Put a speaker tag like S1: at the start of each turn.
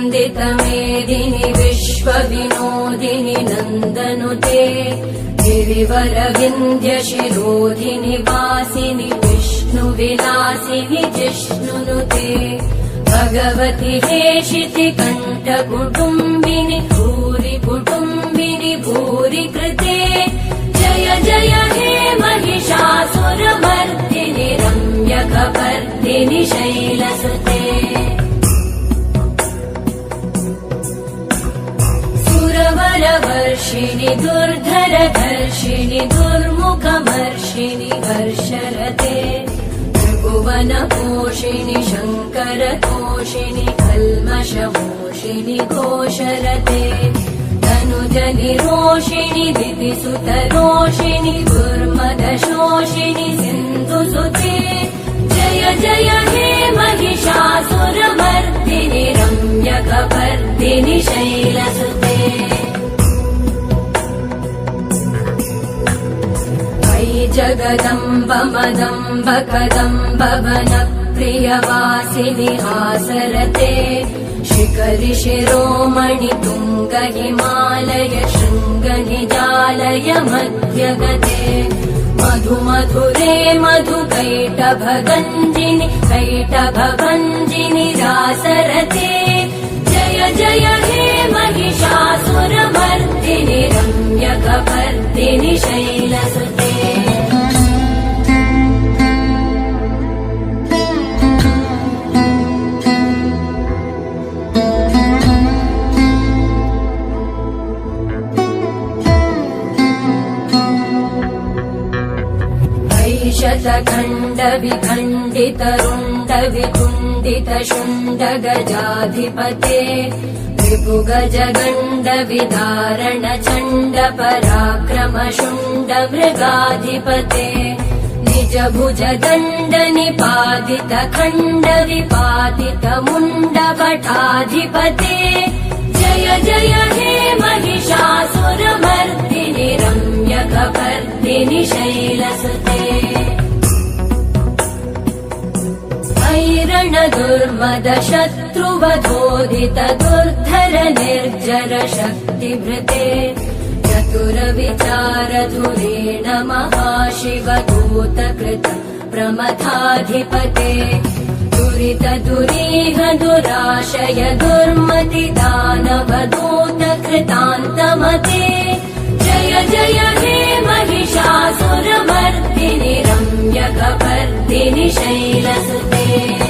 S1: वन्दितमेदिनि विश्वविनोदिनि नन्दनुते गिरिवरविन्ध्यशिरोधिनि वासिनि विष्णुविलासिनि जिष्णुनुते भगवति हेशिति कण्ठकुटुम्बिनि भूरि कुटुम्बिनि भूरि कृते जय जय हे महिषासुरमर्दिनि रम्यकपर्दिनि शैलसुते सुरवरवर्षिणि दुर्धरधर्षिणि दुर्मुखमर्षिणि हर्षरते त्रिभुवनपोषिणि शङ्करतोषिणि कल्मषमोषिणि घोषरते तनुजनिरोषिणि दितिसुतरोषिणि दुर्मदशोषिणि सिन्धुसुते जय जय हे महिषासुरमर्दिनि रम्यकपर्दिनि शैलसुते जगदम्ब मदम्ब कदम्ब वनप्रियवासिनि हासरते शिखरि शिरोमणि तुङ्ग हिमालय शृङ्ग निजालय मध्यगते मधुमधुरे मधुकैटभगञ्जिनि कैटभभञ्जिनि रासरते जय जय हे महिषासुरमर्दिनि रम्यकपर्दिनि शैलसुते शतखण्ड विखण्डित रुण्ड विकुण्डित शुण्ड गजाधिपते रिपुगज गण्ड विदारण चण्ड पराक्रम शुण्ड मृगाधिपते निज भुज दण्ड निपातित खण्ड विपातित मुण्ड भटाधिपते जय जय हे महिषासुरमर्दिनि रम्यकपर्दिनि शैलसुते ऐरण दुर्मद शत्रुवधोदित दुर्धर निर्जर शक्तिभृते चतुर विचार धुरेण महाशिव दूतकृत प्रमथाधिपते दुरित दुरीह दुराशय दुर्मति दानव दूत कृतान्तमते जय जय हे महिषासुरमर्दिनि रम्यकपर्दिनि शैलसुते